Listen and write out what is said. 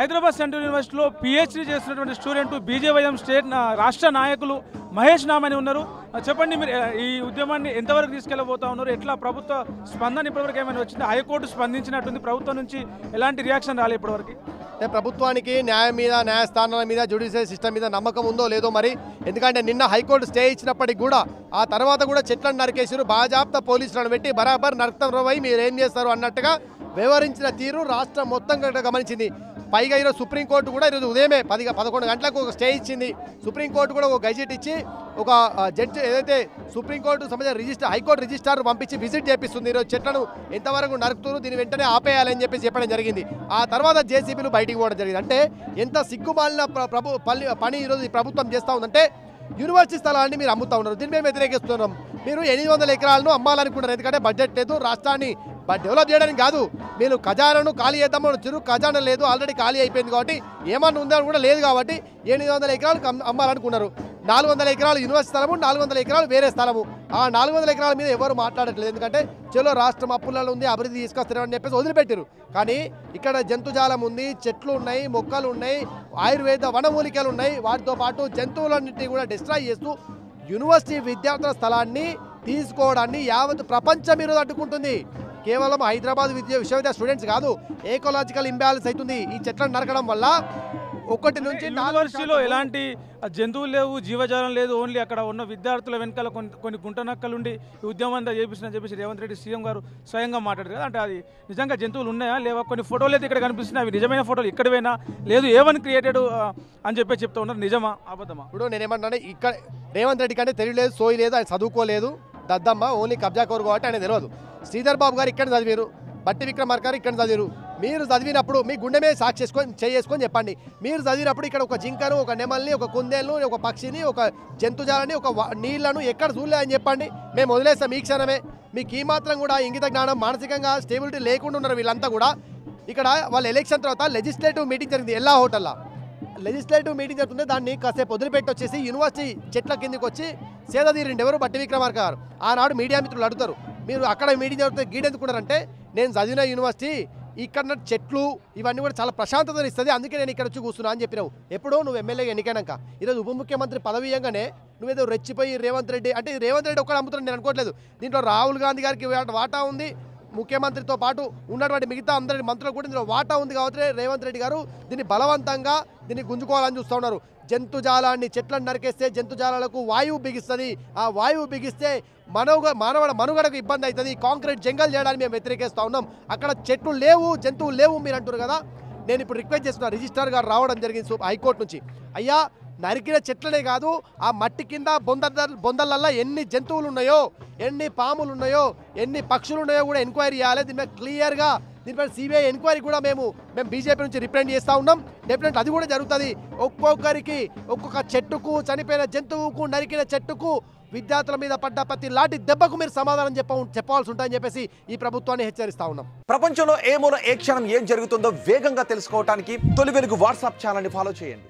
Hyderabad central యూనివర్సిటీలో PhD చేస్తున్నటువంటి student BJYM state రాష్ట్ర నాయకులు మహేష్ నామని ఉన్నారు. చెప్పండి, మీరు ఈ ఉద్యమాన్ని ఎంతవరకు తీసుకెళ్లబోతా ఉన్నారు? ఎట్లా ప్రభుత్వ స్పందన ఇప్పటివరకు ఏమైనా వచ్చింది? హైకోర్టు స్పందించినట్టుంది, ప్రభుత్వం నుంచి ఎలాంటి రియాక్షన్ రాలేదు ఇప్పటివరకు? అంటే ప్రభుత్వానికి న్యాయం మీద, న్యాయస్థానాల మీద, జ్యుడిషియల్ సిస్టమ్ మీద నమ్మకం ఉందో లేదో మరి. ఎందుకంటే నిన్న హైకోర్టు స్టే ఇచ్చినప్పటికి కూడా ఆ తర్వాత కూడా చెట్లను నరికేసారు. బాజాప్తా పోలీసులను పెట్టి బరాబర్ నరకం రవై మీరు ఏం చేస్తారు అన్నట్టుగా వ్యవహరించిన తీరు రాష్ట్రం మొత్తం గమనించింది. పైగా ఈరోజు సుప్రీంకోర్టు కూడా ఈరోజు ఉదయమే 11 గంటలకు ఒక స్టే ఇచ్చింది. సుప్రీంకోర్టు కూడా ఒక గెజెట్ ఇచ్చి ఒక జడ్జి ఏదైతే సుప్రీంకోర్టు సంబంధించిన హైకోర్టు రిజిస్ట్రార్ పంపించి విజిట్ చేపిస్తుంది. ఈరోజు చెట్లను ఎంతవరకు నరుకుతున్నారు, దీన్ని వెంటనే ఆపేయాలని చెప్పడం జరిగింది. ఆ తర్వాత జేసీబీలు బయటికి పోవడం జరిగింది. అంటే ఎంత సిగ్గుమాలిన పని ఈరోజు ఈ ప్రభుత్వం చేస్తూ ఉందంటే యూనివర్సిటీ స్థలాన్ని మీరు అమ్ముతూ ఉన్నారు. దీన్ని మేము వ్యతిరేకిస్తున్నాం. మీరు 800 ఎకరాలను అమ్మాలనుకుంటారు. ఎందుకంటే బడ్జెట్ లేదు, రాష్ట్రాన్ని డెవలప్ చేయడానికి కాదు. మీరు ఖజానాను ఖాళీ చేద్దామని చిరు ఖజానా లేదు, ఆల్రెడీ ఖాళీ అయిపోయింది కాబట్టి ఏమన్నా ఉందని కూడా లేదు కాబట్టి 800 ఎకరాలు అమ్మాలనుకున్నారు. 400 ఎకరాలు యూనివర్సిటీ స్థలము, 400 ఎకరాలు వేరే స్థలము. ఆ 400 ఎకరాల మీద ఎవరు మాట్లాడట్లేదు. ఎందుకంటే చలో రాష్ట్రం అప్పులలో ఉంది, అభివృద్ధి తీసుకొస్తారని చెప్పేసి వదిలిపెట్టారు. కానీ ఇక్కడ జంతుజాలం ఉంది, చెట్లు ఉన్నాయి, మొక్కలు ఉన్నాయి, ఆయుర్వేద వనమూలికలు ఉన్నాయి. వాటితో పాటు జంతువులన్నింటినీ కూడా డిస్ట్రాయ్ చేస్తూ యూనివర్సిటీ విద్యార్థుల స్థలాన్ని తీసుకోవడాన్ని యావత్ ప్రపంచం ఈరోజు అడ్డుకుంటుంది. కేవలం హైదరాబాద్ విశ్వవిద్యాలయ స్టూడెంట్స్ కాదు, ఏకలాజికల్ ఇంబ్యాలెన్స్ అవుతుంది ఈ చెట్లను నరకడం వల్ల. 1 నుంచి యూనివర్సిటీలో ఎలాంటి జంతువులు లేవు, జీవజాలం లేదు. ఓన్లీ అక్కడ ఉన్న విద్యార్థుల వెనకాల కొన్ని గుంటనక్కలుండి ఈ ఉద్యమం అంతా చేపిస్తున్నా చెప్పేసి రేవంత్ రెడ్డి సీఎం గారు స్వయంగా మాట్లాడారు కదా. అంటే అది నిజంగా జంతువులు ఉన్నాయా లేవా? కొన్ని ఫోటోలు అయితే ఇక్కడ కనిపిస్తున్నాయి, అవి నిజమైన ఫోటోలు ఇక్కడవేనా లేదు ఏవన్ క్రియేటెడ్ అని చెప్పి చెప్తా ఉన్నారు. నిజమా అబద్ధమా? ఇప్పుడు నేనేమంటానే, ఇక్కడ రేవంత్ రెడ్డి కంటే తెలియలేదు, సోయి లేదు, ఆయన చదువుకోలేదు, దద్దమ్మ ఓన్లీ కబ్జా కోరు కాబట్టి ఆయన తెలియదు. శ్రీధర్ బాబు గారు ఇక్కడ చదివారు, బట్టి విక్రమార్క గారు ఇక్కడ చదివారు. మీరు చదివినప్పుడు మీ గుండె మీద సాక్షి చేసుకొని చెప్పండి. మీరు చదివినప్పుడు ఇక్కడ ఒక జింకను, ఒక నెమల్ని, ఒక కుందేలను, ఒక పక్షిని, ఒక జంతుజాలని, ఒక నీళ్లను ఎక్కడ చూడలే అని చెప్పండి. మేము వదిలేస్తాం ఈ క్షణమే. మీకు ఈ మాత్రం కూడా ఇంగిత జ్ఞానం, మానసికంగా స్టేబిలిటీ లేకుండా ఉన్నారు వీళ్ళంతా కూడా. ఇక్కడ వాళ్ళ ఎలక్షన్ తర్వాత లెజిస్లేటివ్ మీటింగ్ జరిగింది ఎల్లా హోటల్లో. లెజిస్లేటివ్ మీటింగ్ జరుగుతుంటే దాన్ని కాసేపు వదిలిపెట్టి వచ్చేసి యూనివర్సిటీ చెట్ల కిందకి వచ్చి సేద తీరిండి ఎవరు? బట్టి విక్రమార్క గారు. ఆనాడు మీడియా మిత్రులు అడుగుతారు, మీరు అక్కడ మీటింగ్ జరిగితే గీడెందుకున్నారంటే, నేను చదివిన యూనివర్సిటీ ఇక్కడ చెట్లు ఇవన్నీ కూడా చాలా ప్రశాంతతను ఇస్తుంది, అందుకే నేను ఇక్కడ వచ్చి కూర్చున్నా అని చెప్పినావు. ఎప్పుడో నువ్వు ఎమ్మెల్యేగా ఎన్నికైనాక ఈరోజు ఉప ముఖ్యమంత్రి పదవి ఇవ్వగానే నువ్వేదో రెచ్చిపోయి రేవంత్ రెడ్డి అంటే రేవంత్ రెడ్డి ఒక్కడ అమ్ముతున్నాను నేను అనుకోవట్లేదు. దీంట్లో రాహుల్ గాంధీ గారికి వాటా ఉంది, ముఖ్యమంత్రితో పాటు ఉన్నటువంటి మిగతా అందరి మంత్రులు కూడా ఇందులో వాటా ఉంది కాబట్టి రేవంత్ రెడ్డి గారు దీన్ని బలవంతంగా దీన్ని గుంజుకోవాలని చూస్తూ ఉన్నారు. జంతుజాలాన్ని చెట్లను నరికేస్తే జంతుజాలాలకు వాయువు బిగిస్తుంది, ఆ వాయువు బిగిస్తే మానవుల మనుగడకు ఇబ్బంది అవుతుంది. కాంక్రీట్ జంగల్ చేయడానికి మేము వ్యతిరేకిస్తూ ఉన్నాం. అక్కడ చెట్లు లేవు, జంతువులు లేవు మీరు అంటారు కదా. నేను ఇప్పుడు రిక్వెస్ట్ చేస్తున్నా, రిజిస్ట్రార్ గారు రావడం జరిగింది హైకోర్టు నుంచి. అయ్యా, నరికిన చెట్లనే కాదు, ఆ మట్టి కింద బొందలల్లో ఎన్ని జంతువులు ఉన్నాయో, ఎన్ని పాములు ఉన్నాయో, ఎన్ని పక్షులు ఉన్నాయో కూడా ఎంక్వైరీ చేయాలి. దీని మీద క్లియర్గా దీనిపై సిబిఐ ఎంక్వైరీ కూడా మేము బీజేపీ నుంచి రిప్రజెంట్ చేస్తూ ఉన్నాం. డెఫినెట్ అది కూడా జరుగుతుంది. ఒక్కొక్కరికి, ఒక్కొక్క చెట్టుకు, చనిపోయిన జంతువుకు, నరికిన చెట్టుకు, విద్యార్థుల మీద పడ్డ ప్రతి లాంటి దెబ్బకు మీరు సమాధానం చెప్పాల్సి ఉంటాయని చెప్పేసి ఈ ప్రభుత్వాన్ని హెచ్చరిస్తా ఉన్నాం. ప్రపంచంలో ఏ మూల ఏ క్షణం ఏం జరుగుతుందో వేగంగా తెలుసుకోవడానికి తొలి వెలుగు వాట్సాప్ ఛానల్ని ఫాలో చేయండి.